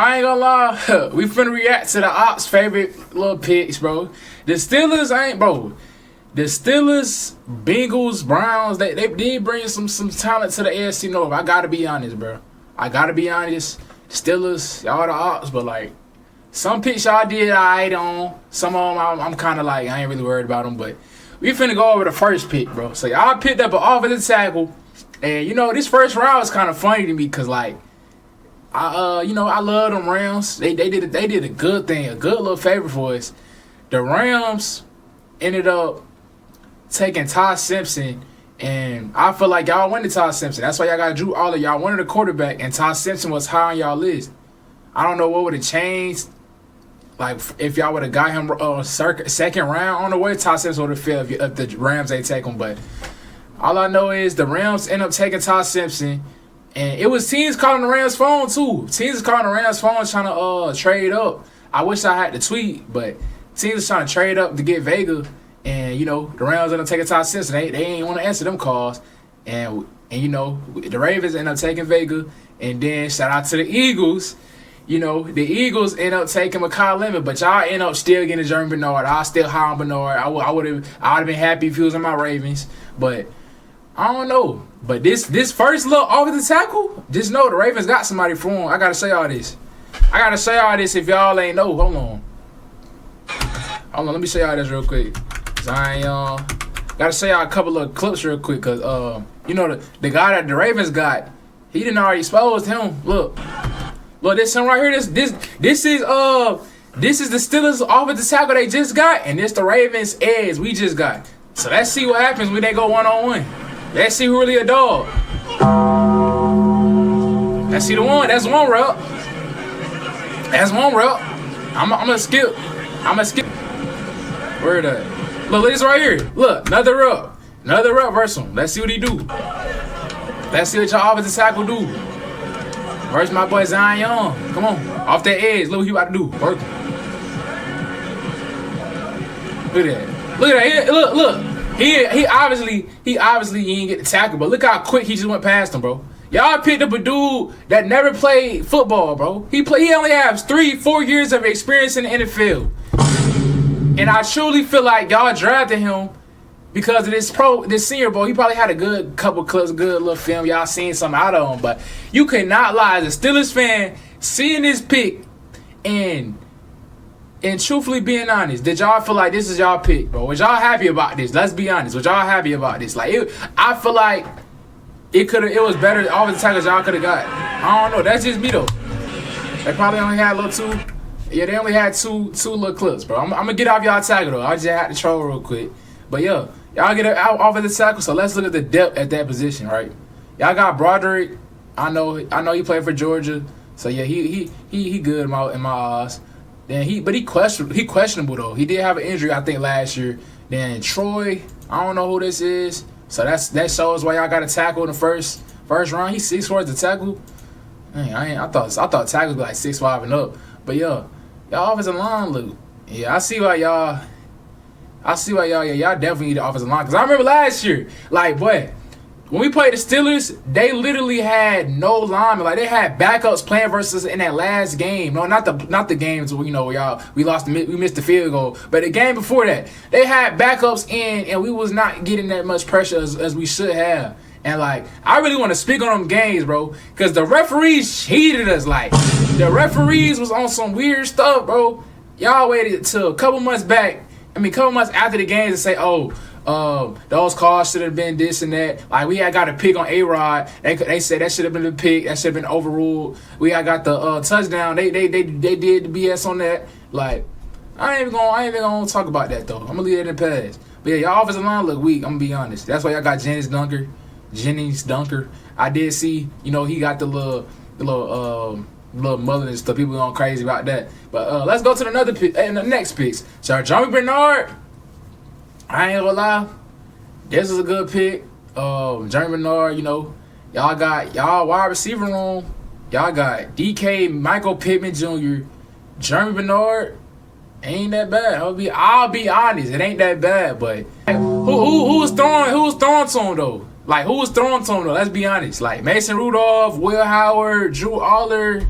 I ain't gonna lie. We finna react to the OPPS favorite little picks, bro. The Steelers The Steelers, Bengals, Browns, they did bring some talent to the AFC North. I gotta be honest, bro. I gotta be honest. Steelers, y'all the OPPS, but like some picks y'all did alright on. Some of them I'm kind of like I ain't really worried about them, but we finna go over the first pick, bro. So y'all picked up an offensive tackle, and you know this first round was kind of funny to me because like I love them Rams. They did a good thing, a good little favor for us. The Rams ended up taking Todd Simpson, and I feel like y'all wanted Todd Simpson. That's why y'all got Drew Aller. Y'all wanted a quarterback, and Todd Simpson was high on y'all list. I don't know what would have changed. Like if y'all would have got him second round on the way, Todd Simpson would have failed if the Rams ain't take him. But all I know is the Rams end up taking Todd Simpson, and it was teams calling the Rams phone too. Teams calling the Rams phone trying to trade up. I wish I had the tweet, but teams was trying to trade up to get Vega, and you know the Rams end up taking Todd Simpson. They ain't want to answer them calls, and you know the Ravens end up taking Vega, and then shout out to the Eagles. You know, the Eagles end up taking Mekhi Lemon, but y'all end up still getting Jeremy Bernard. I still high on Bernard. I would have been happy if he was on my Ravens, but I don't know. But this first little offensive tackle, just know the Ravens got somebody for him. I gotta say all this. If y'all ain't know. Hold on. Let me show y'all this real quick. Gotta show y'all a couple of clips real quick, cause you know the guy that the Ravens got, he didn't already exposed him. Look, this one right here. This is the Steelers offensive tackle they just got, and this the Ravens edge we just got. So let's see what happens when they go 1-on-1. Let's see who really a dog. Let's see the one. That's one rep. I'm gonna skip. Where that? Look this right here. Look, another rep versus him. Let's see what he do. Let's see what your offensive tackle do. Versus my boy Zion. Come on, off that edge. Look what he about to do. Work him. Look at that. Look. He obviously he didn't get the tackle, but look how quick he just went past him, bro. Y'all picked up a dude that never played football, bro. He only has 3-4 years of experience in the NFL. And I truly feel like y'all drafted him because of this senior bowl. He probably had a good couple clips, good little film. Y'all seen something out of him, but you cannot lie as a Steelers fan seeing this pick and truthfully being honest, did y'all feel like this is y'all pick, bro? Was y'all happy about this? Let's be honest. Was y'all happy about this? Like I feel like it was better. All the tackles y'all could have got. I don't know. That's just me though. They probably only had a little two. Yeah, they only had two little clips, bro. I'm gonna get off y'all tackle though. I just had to troll real quick. But yeah, y'all get off of the tackle. So let's look at the depth at that position, right? Y'all got Broderick. I know he played for Georgia. So yeah, he good in my eyes. Then he questionable though. He did have an injury I think last year. Then Troy, I don't know who this is. So that shows why y'all got a tackle in the first round. He's 6'4" the tackle. Man, I thought tackles be like 6'5" and up. But yeah, y'all offensive line look. Yeah, I see why y'all. Yeah, y'all definitely need the offensive line. Cause I remember last year, like boy, when we played the Steelers, they literally had no linemen. Like they had backups playing versus in that last game. No, not the games where we missed the field goal. But the game before that, they had backups in, and we was not getting that much pressure as we should have. And like I really want to speak on them games, bro, because the referees cheated us. Like the referees was on some weird stuff, bro. Y'all waited till a couple months after the games to say, those calls should have been this and that. Like we had got a pick on A-Rod. They said that should have been the pick. That should have been overruled. We had got the touchdown. They did the BS on that. Like I ain't even gonna talk about that though. I'm gonna leave it in the past. But yeah, y'all offensive line look weak. I'm gonna be honest. That's why y'all got Jennings Dunker. I did see, he got the little mullet and stuff. People going crazy about that. But let's go to the next picks. So Jeremy Bernard. I ain't gonna lie, this is a good pick. Jeremy Bernard, y'all got y'all wide receiver room. Y'all got DK, Michael Pittman Jr., Jeremy Bernard. Ain't that bad. I'll be honest, it ain't that bad. But who was throwing to him though? Like who was throwing to him though? Let's be honest. Like Mason Rudolph, Will Howard, Drew Aller.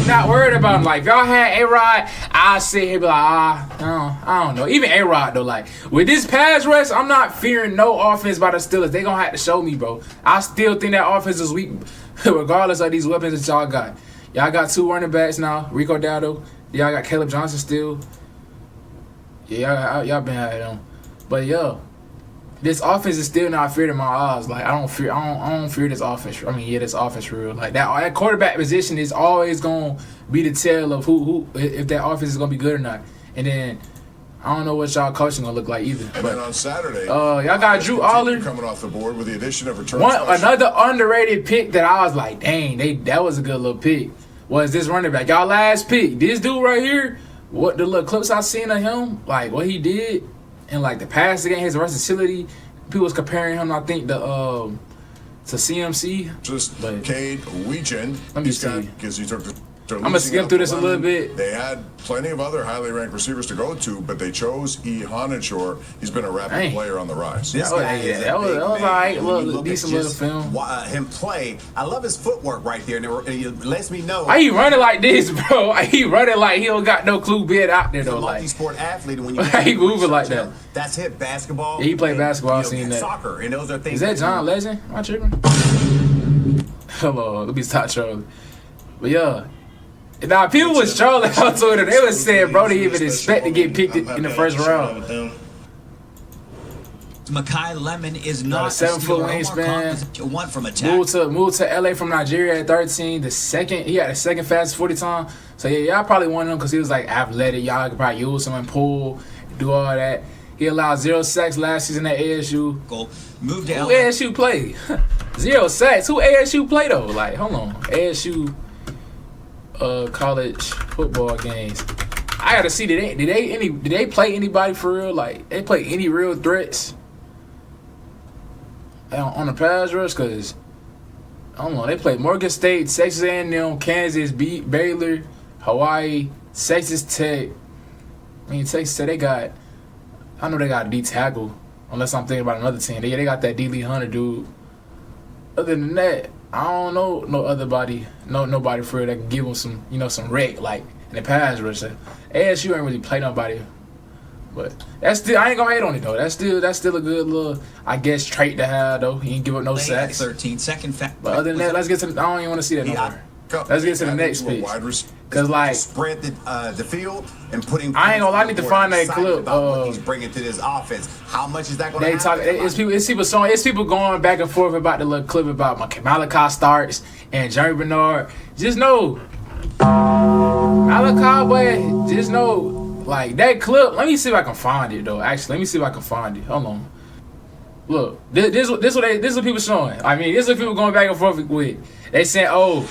not worried about him. Like, if y'all had A-Rod, I'd sit here and be like, I don't know. Even A-Rod, though, like, with this pass rush, I'm not fearing no offense by the Steelers. They gonna have to show me, bro. I still think that offense is weak, regardless of these weapons that y'all got. Y'all got 2 running backs now, Rico Dowdle. Y'all got Caleb Johnson still. Yeah, y'all been at him. But, yo, this offense is still not feared in my eyes. Like, I don't fear this offense. I mean, yeah, this offense for real. Like, that quarterback position is always gonna be the tell of who if that offense is gonna be good or not. And then I don't know what y'all coaching gonna look like either. And then on Saturday, y'all got Drew Aller coming off the board with the addition of return. Another underrated pick that I was like, dang, that was a good little pick. Was this running back? Y'all last pick. This dude right here, what the little clips I seen of him, like what he did. And like the passing game, his versatility, people was comparing him, I think, to CMC. Just Cade Weechen. Let me see. Because he took the. I'm gonna skim through this a little bit. They had plenty of other highly ranked receivers to go to, but they chose Iheanachor. He's been a rapid player on the rise. This guy is that was all right. Look, decent little film. Him play. I love his footwork right there, and it lets me know. Why he running like this, bro? He running like he don't got no clue being out there though. He's a multi-sport athlete. When you he moving like that. That's it. Basketball. Yeah, he played basketball. I've seen that. Soccer, and those are things. Is that John Legend? Am I tripping? Hello, let me stop trolling. But yeah. Now, people was trolling on Twitter. They was saying, bro, they even expect to get picked in the first round. Makai Lemon is not a 7-foot wingspan. One from attack. Moved to LA from Nigeria at 13. He had the second fastest 40 time. So yeah, y'all probably wanted him because he was like athletic. Y'all could probably use him and pull, do all that. He allowed 0 sacks last season at ASU. Moved to Who ASU play? 0 sacks. Who ASU play though? Like, hold on, ASU. College football games. I gotta see did they play anybody for real? Like they play any real threats on the pass rush? Cause I don't know. They played Morgan State, Texas A&M, Kansas, Baylor, Hawaii, Texas Tech. I mean Texas Tech. I know they got a D tackle. Unless I'm thinking about another team. They got that D. Lee Hunter dude. Other than that, I don't know nobody for real that can give them some wreck like in the pass rush. ASU ain't really play nobody, but that's still I ain't gonna hate on it though. That's still a good little trait to have though. He ain't give up no sacks. 13 second fact. But other than that, let's get to. I don't even want to see that no more. Let's get to the next pick. Cause like spread the field and putting. I ain't gonna lie, I need to find that clip. What he's bringing to this offense. How much is that going to happen? It's people going back and forth about the little clip about Malachi Starks and Jerry Bernard. Just know, Malachi, boy. Just know, like that clip. Let me see if I can find it though. Actually, let me see if I can find it. Hold on. Look, this what people showing. I mean, this is what people going back and forth with. They saying, oh,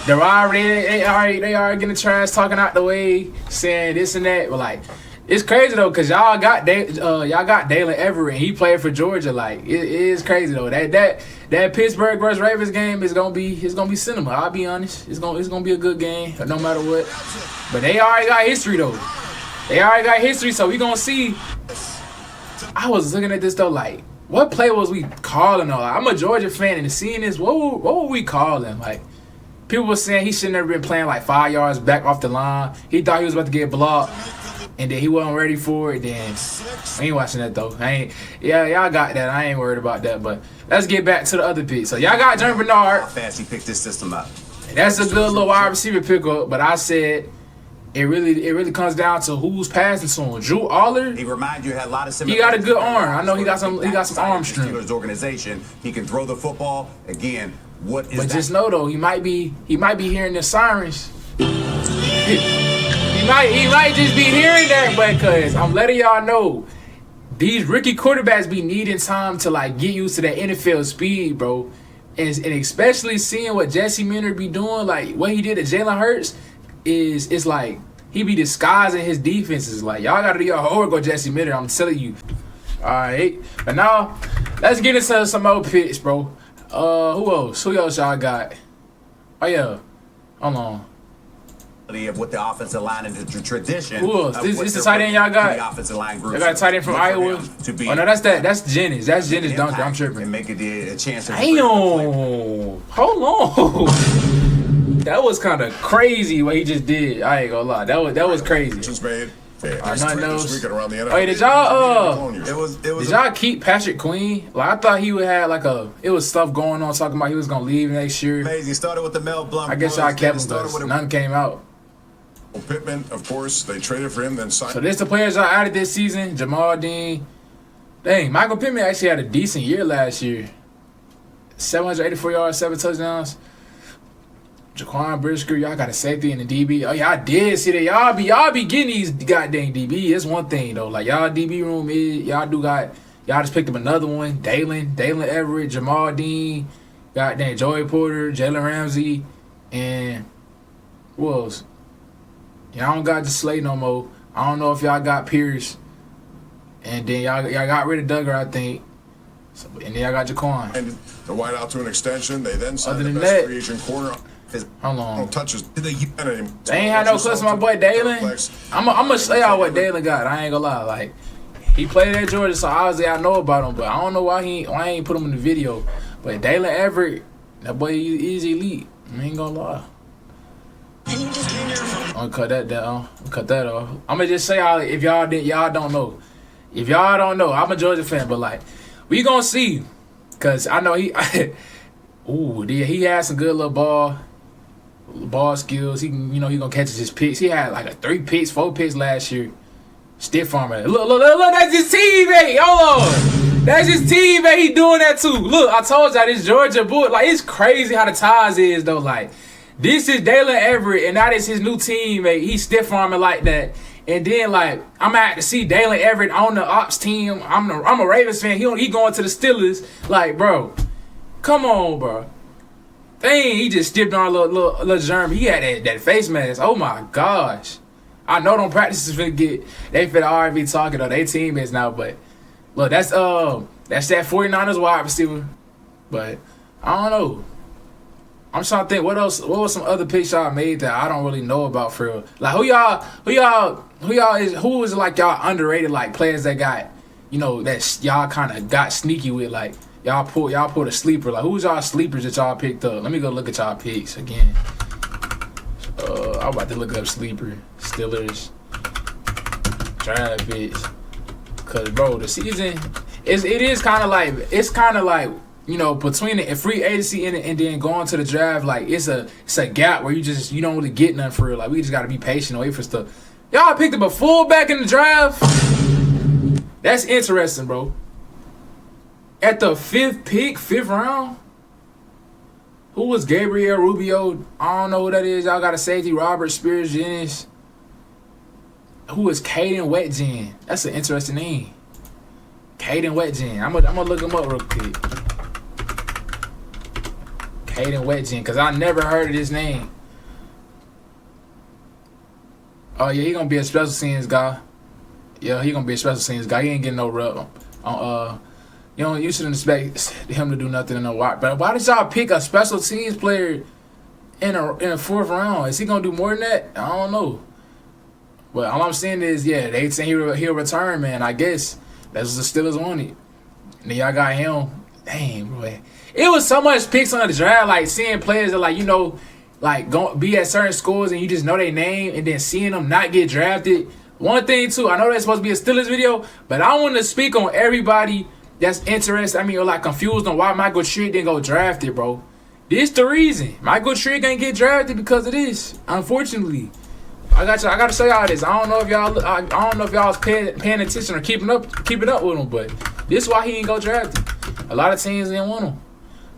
the rivalry, they already getting trash talking out the way, saying this and that. But like, it's crazy though, cause y'all got Dalen Everett, and he played for Georgia. Like, it is crazy though. That Pittsburgh versus Ravens game is gonna be cinema. I'll be honest, it's gonna be a good game, no matter what. But they already got history though. So we gonna see. I was looking at this though, like, what play was we calling though? Like, I'm a Georgia fan, and seeing this, what were we calling? Like, people were saying he shouldn't have been playing like 5 yards back off the line. He thought he was about to get blocked, and then he wasn't ready for it. Then I ain't watching that though. Y'all got that. I ain't worried about that. But let's get back to the other pick. So y'all got Jerry Bernard. How fast he picked this system up. That's a good little wide receiver pickup. But I said it really comes down to who's passing to him. Drew Aller. He reminds you had a lot of similarities. He got a good arm. I know he got some arm strength. Steelers organization. He can throw the football again. What is but that? Just know though, he might be hearing the sirens. He might just be hearing that, but cause I'm letting y'all know, these rookie quarterbacks be needing time to like get used to that NFL speed, bro. And especially seeing what Jesse Minter be doing, like what he did to Jalen Hurts, is like he be disguising his defenses. Like, y'all gotta do your homework on Jesse Minter, I'm telling you. Alright. But now let's get into some more picks, bro. Who else y'all got? Oh yeah. Hold on. Of what the offensive line and the tradition. Who else? This the tight end y'all got? The offensive line group. Y'all got a tight end from Iowa. Oh no, that's Jennings. That's Jennings Dunker. I'm tripping. And make it a chance. Damn. Hold on. That was kind of crazy what he just did. I ain't gonna lie. That was crazy. Just made. Nothing else. This weekend around the NFL. Hey, did y'all Did y'all keep Patrick Queen? Like I thought he would have like it was stuff going on talking about he was gonna leave next year. Amazing. Started with the Mel Blanc. I guess y'all kept him because none came out. Pittman, of course, they traded for him, then signed. So this the players y'all added this season. Jamal Dean. Dang, Michael Pittman actually had a decent year last year. 784 yards, 7 touchdowns. Jaquan Brisker, y'all got a safety and a DB. Oh, y'all did see that. Y'all be getting these goddamn DB. It's one thing though. Like y'all DB room is y'all just picked up another one. Dalen Everett, Jamal Dean, goddamn Joey Porter, Jalen Ramsey, and who else? Y'all don't got the Slay no more. I don't know if y'all got Pierce. And then y'all got rid of Duggar, I think. So, and then y'all got Jaquan. And the wide out to an extension. They then signed Other the than best that, free agent corner. How long? No touches. The They ain't had no clips of my boy Dalen. I'm gonna show y'all what Dalen got. I ain't gonna lie. Like he played at Georgia, so obviously I know about him. But I don't know why I ain't put him in the video. But Dalen Everett, that boy is elite. I ain't gonna lie. I'm gonna cut that down. Cut that off. I'm gonna just say if y'all don't know. If y'all don't know, I'm a Georgia fan, but like we gonna see. Cause I know he had some good little ball skills. He can, he gonna catch his picks. He had like 4 picks last year. Stiff armor. Look, that's his teammate. Hold on. That's his teammate. He doing that too. Look, I told y'all this Georgia boy. Like it's crazy how the ties is though. Like this is Dalen Everett, and that is his new teammate. He's stiff arming like that. And then like I'm gonna have to see Dalen Everett on the OPPS team. I'm a Ravens fan. He going to the Steelers. Like, bro, come on, bro. Dang, he just stiffed on a little germ. He had that face mask. Oh my gosh. I know them practices they finna already be talking though. They teammates now, but look, that's that 49ers wide receiver. But I don't know. I'm trying to think what was some other picks y'all made that I don't really know about for real. Like who was like y'all underrated like players that got that y'all kind of got sneaky with, like y'all pulled a sleeper. Like who's y'all sleepers that y'all picked up? Let me go look at y'all picks again. I'm about to look up sleeper Steelers draft picks, cause bro the season it is kind of like between the free agency and then going to the draft, like it's a gap where you don't really get nothing for real. Like we just gotta be patient and wait for stuff. Y'all picked up a fullback in the draft. That's interesting, bro. At the 5th round. Who was Gabriel Rubio? I don't know who that is. Y'all got a safety, Robert Spears Jennings. Who is Caden Wetjen? That's an interesting name. Caden Wetjen. I'm gonna look him up real quick. Caden Wetjen, because I never heard of his name. Oh, yeah, he gonna be a special teams guy. Yeah, he gonna be a special teams guy. He ain't getting no rub. You shouldn't expect him to do nothing in a while. But why did y'all pick a special teams player in a 4th round? Is he gonna do more than that? I don't know. But all I'm saying is, yeah, they saying he'll return, man. I guess that's what the Steelers wanted. And then y'all got him. Dang, boy. It was so much picks on the draft, like seeing players that go be at certain schools and you just know their name, and then seeing them not get drafted. One thing too, I know that's supposed to be a Steelers video, but I want to speak on everybody that's interested. or confused on why Michael Trick didn't go drafted, bro. This the reason. Michael Trick ain't get drafted because of this. Unfortunately, I gotta show y'all this. I don't know if y'all was paying attention or keeping up with him, but this is why he ain't go drafted. A lot of teams didn't want him.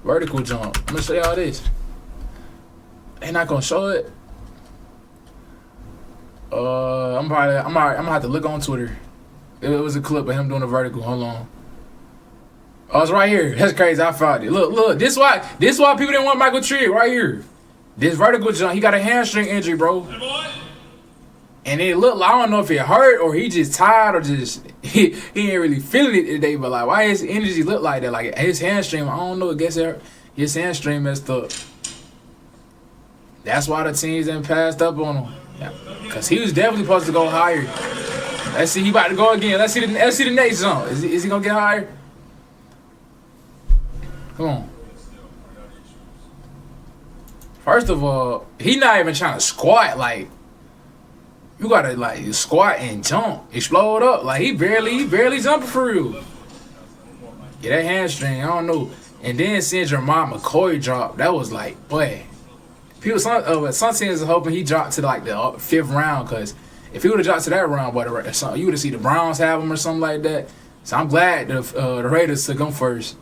Vertical jump. I'm gonna show y'all this. They not gonna show it. I'm gonna have to look on Twitter. It was a clip of him doing a vertical. Hold on. Oh, it's right here. That's crazy. I found it. Look. This why people didn't want Michael Trick right here. This vertical jump. He got a hamstring injury, bro. And it looked like, I don't know if it hurt or he just tired or just he ain't really feeling it today. But like, why his energy look like that? Like his hamstring, I don't know. I guess his hamstring messed up. That's why the teams didn't passed up on him. Yeah. Cause he was definitely supposed to go higher. Let's see, he about to go again. Let's see the next jump. Is he gonna get higher? Come on. First of all, he not even trying to squat. Like, you gotta like squat and jump, explode up. Like he barely jumping for real. Yeah, that hamstring, I don't know. And then seeing Jermar McCoy drop, that was like, boy. Some teams are hoping he dropped to like the 5th round, because if he would have dropped to that round, you would have seen the Browns have him or something like that. So I'm glad the Raiders took him first.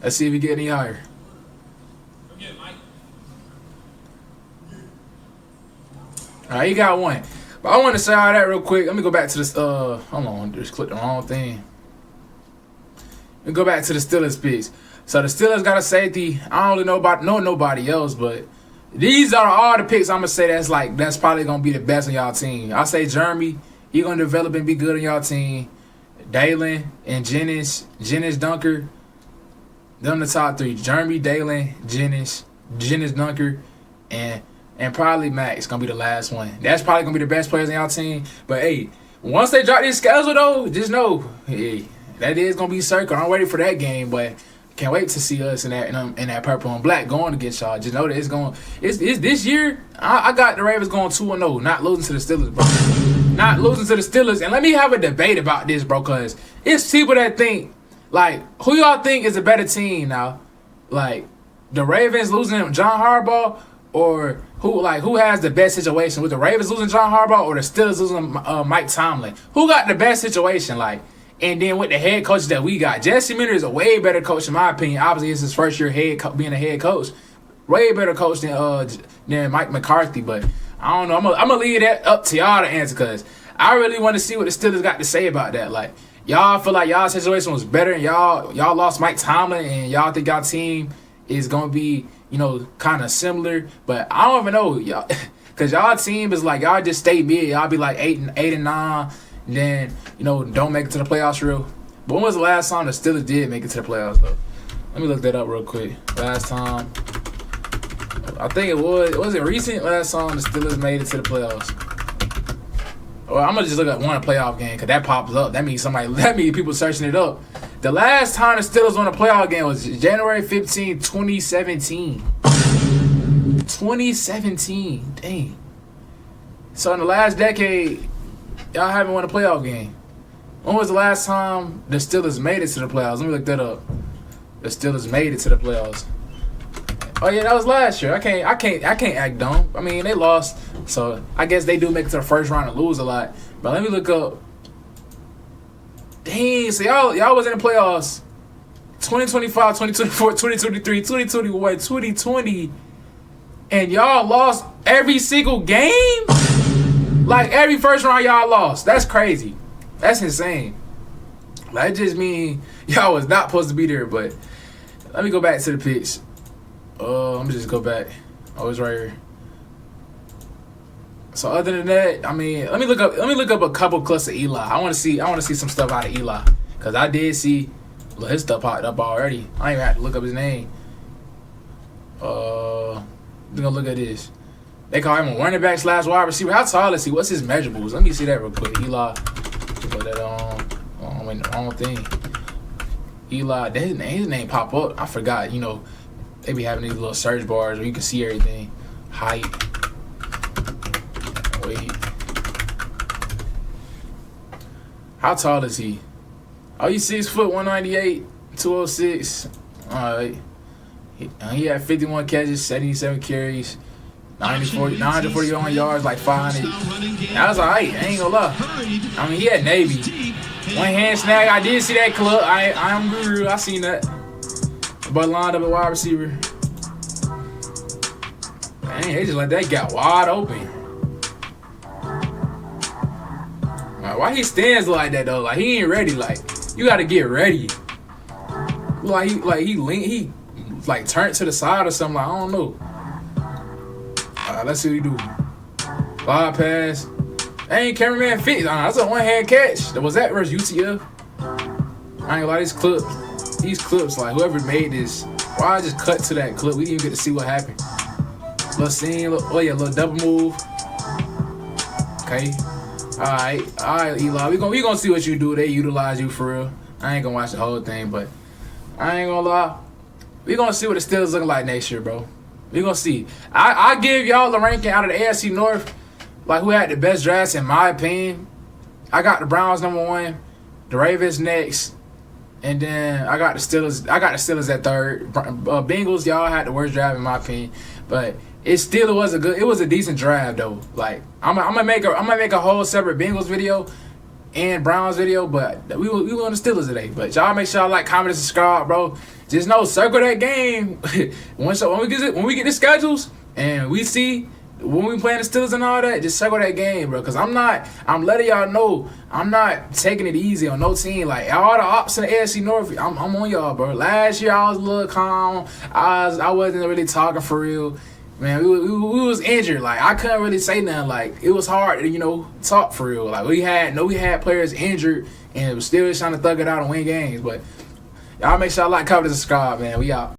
Let's see if he get any higher. All right, he got one. But I want to say all that real quick. Let me go back to this. Hold on, just clicked the wrong thing. Let me go back to the Steelers picks. So the Steelers got a safety. I don't really know nobody else, but these are all the picks I'm gonna say that's probably gonna be the best on y'all team. I say Jeremy, he gonna develop and be good on y'all team. Dalen and Jennings Dunker. Them the top 3. Jeremy, Dalen, Jennings Dunker, and probably Max gonna be the last one. That's probably gonna be the best players on y'all team. But hey, once they drop this schedule though, just know, hey, that is gonna be circle. I'm ready for that game, but can't wait to see us in that purple and black going against y'all. Just know that it's this year. I got the Ravens going 2-0, not losing to the Steelers, bro. Not losing to the Steelers. And let me have a debate about this, bro, because it's people that think, like, who y'all think is a better team now? Like, the Ravens losing John Harbaugh, or who has the best situation? With the Ravens losing John Harbaugh or the Steelers losing Mike Tomlin? Who got the best situation? Like, and then with the head coaches that we got, Jesse Minter is a way better coach in my opinion. Obviously, it's his first year being a head coach. Way better coach than Mike McCarthy. But I don't know. I'm gonna leave that up to y'all to answer, because I really want to see what the Steelers got to say about that. Like, y'all feel like y'all situation was better, and y'all lost Mike Tomlin, and y'all think y'all team is gonna be, kind of similar. But I don't even know, y'all, because y'all team is like, y'all just stay mid. Y'all be like 8-9. And then, don't make it to the playoffs real. But when was the last time the Steelers did make it to the playoffs, though? Let me look that up real quick. Last time. I think it was it recent last time the Steelers made it to the playoffs? Well, I'm going to just look at one playoff game, because that pops up. That means people searching it up. The last time the Steelers won a playoff game was January 15, 2017. 2017. Dang. So in the last decade, y'all haven't won a playoff game. When was the last time the Steelers made it to the playoffs? Let me look that up. The Steelers made it to the playoffs. Oh yeah, that was last year. I can't act dumb. I mean, they lost, so I guess they do make it to the first round and lose a lot. But let me look up. Dang, so y'all was in the playoffs 2025, 2024, 2023, 2021, 2020, and y'all lost every single game? Like, every first round y'all lost. That's crazy. That's insane. Like, it just mean y'all was not supposed to be there. But let me go back to the picks. Let me just go back. Oh, it's right here. So other than that, I mean, let me look up a couple clips of Eli. I want to see some stuff out of Eli, because I did see his stuff popped up already. I ain't even have to look up his name. We're gonna look at this. They call him a running back / wide receiver. How tall is he? What's his measurables? Let me see that real quick. Eli. Put that on. I'm in the wrong thing. Eli. His name pop up. I forgot. They be having these little search bars where you can see everything. Height. Weight. How tall is he? Oh, he's 6 foot, 198, 206. All right. He had 51 catches, 77 carries. 941 yards, like 500. I was like, hey, I ain't gonna lie. I mean, he had Navy. One hand snag. I did see that club. I'm guru. I seen that. But lined up a wide receiver. Dang, they just let that get wide open. Like, why he stands like that though? Like, he ain't ready. Like, you gotta get ready. He turned to the side or something. Like, I don't know. Let's see what he do. Fly pass. Ain't cameraman fit. That's a one-hand catch. Was that versus UCF? I ain't gonna lie, these clips, like, whoever made this, why I just cut to that clip? We didn't even get to see what happened. Little scene, little double move. Okay. Alright, Eli. We gonna see what you do. They utilize you for real. I ain't gonna watch the whole thing, but I ain't gonna lie. We gonna see what the Steelers looking like next year, bro. We gonna see. I give y'all the ranking out of the AFC North, like who had the best drafts in my opinion. I got the Browns #1, the Ravens next, and then I got the Steelers. I got the Steelers at third. Bengals, y'all had the worst draft in my opinion, but it still was a decent draft though. Like I'm gonna make a whole separate Bengals video and Browns video, but we on the Steelers today. But y'all make sure y'all like, comment, and subscribe, bro. Just know, circle that game. when we get the schedules and we see when we playing the Steelers and all that, just circle that game, bro. Cause I'm letting y'all know I'm not taking it easy on no team. Like all the ops in the AFC North, I'm on y'all, bro. Last year I was a little calm. I wasn't really talking for real. Man, we was injured. Like I couldn't really say nothing. Like it was hard to talk for real. Like we had players injured and was still trying to thug it out and win games. But y'all make sure y'all like, comment, and subscribe, man. We out.